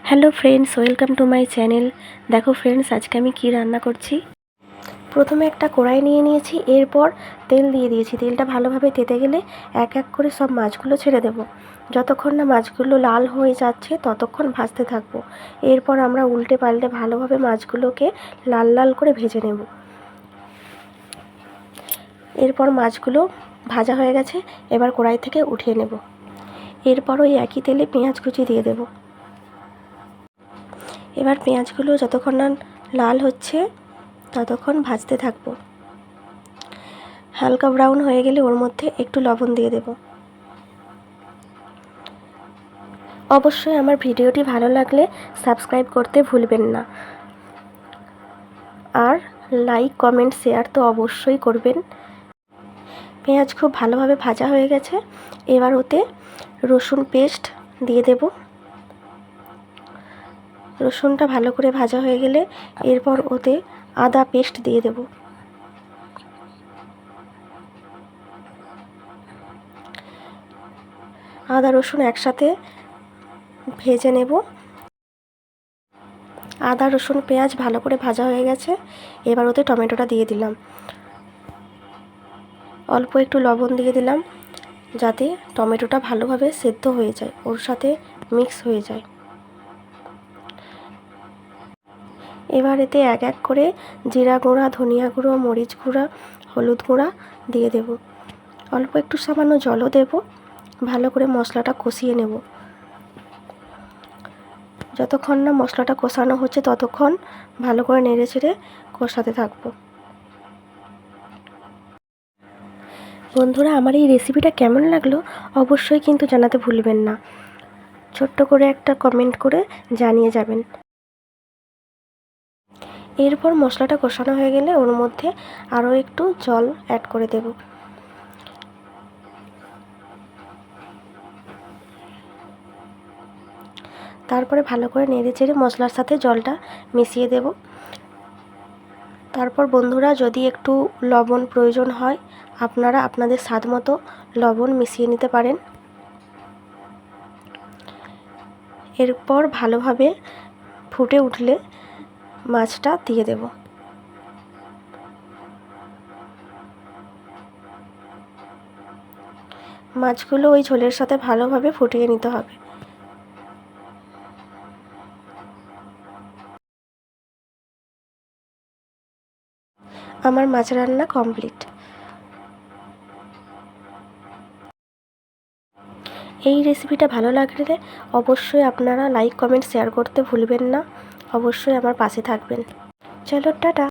Hello friends, welcome to my channel. দেখো friends, আজকে আমি কি রান্না করছি। প্রথমে একটা কড়াই নিয়ে নিয়েছি, এরপর তেল দিয়ে দিয়েছি। তেলটা ভালোভাবে তেতে গেলে এক এক করে সব মাছগুলো ছেড়ে দেব। যতক্ষণ না মাছগুলো লাল হয়ে যাচ্ছে ততক্ষণ ভাজতে থাকবো। এরপর আমরা উল্টে পাল্টে ভালোভাবে মাছগুলোকে লাল লাল করে ভেজে নেব। এরপর মাছগুলো ভাজা হয়ে গেছে, এবার কড়াই থেকে উঠিয়ে নেব। এরপর ওই একই তেলে পেঁয়াজ কুচি দিয়ে দেব। এবার পেঁয়াজগুলো যতক্ষণ না লাল হচ্ছে ততক্ষণ ভাজতে থাকবো। হালকা ব্রাউন হয়ে গেলে ওর মধ্যে একটু লবণ দিয়ে দেব। অবশ্যই আমার ভিডিওটি ভালো লাগলে সাবস্ক্রাইব করতে ভুলবেন না, আর লাইক কমেন্ট শেয়ার তো অবশ্যই করবেন। পেঁয়াজ খুব ভালোভাবে ভাজা হয়ে গেছে, এবার ওতে রসুন পেস্ট দিয়ে দেব। রসুনটা ভালো করে ভাজা হয়ে গেলে এরপর ওতে আদা পেস্ট দিয়ে দেব। আদা রসুন একসাথে ভেজে নেব। আদা রসুন পেঁয়াজ ভালো করে ভাজা হয়ে গেছে, এবার ওতে টমেটোটা দিয়ে দিলাম। অল্প একটু লবণ দিয়ে দিলাম যাতে টমেটোটা ভালোভাবে সেদ্ধ হয়ে যায়, ওর সাথে মিক্স হয়ে যায়। এবার এতে এক এক করে জিরা গুঁড়া, ধনিয়া গুঁড়ো, মরিচ গুঁড়া, হলুদ গুঁড়া দিয়ে দেব। অল্প একটু সামান্য জলও দেব। ভালো করে মশলাটা কষিয়ে নেব। যতক্ষণ না মশলাটা কষানো হচ্ছে ততক্ষণ ভালো করে নেড়ে চেড়ে কষাতে থাকবো। বন্ধুরা, আমার এই রেসিপিটা কেমন লাগলো অবশ্যই কিন্তু জানাতে ভুলবেন না। ছোট্ট করে একটা কমেন্ট করে জানিয়ে যাবেন। এরপর মশলাটা কষানো হয়ে গেলে ওর মধ্যে আরও একটু জল অ্যাড করে দেব। তারপরে ভালো করে নেড়ে চেড়ে মশলার সাথে জলটা মিশিয়ে দেব। তারপর বন্ধুরা, যদি একটু লবণ প্রয়োজন হয় আপনারা আপনাদের স্বাদ মতো লবণ মিশিয়ে নিতে পারেন। এরপর ভালোভাবে ফুটে উঠলে মাছটা দিয়ে দেব। মাছগুলো ওই ঝোলের সাথে ভালোভাবে ফুটিয়ে নিতে হবে। আমার মাছ রান্না কমপ্লিট। এই রেসিপিটা ভালো লাগলে অবশ্যই আপনারা লাইক কমেন্ট শেয়ার করতে ভুলবেন না। অবশ্যই আমার পাশে থাকবেন। চলো টাটা।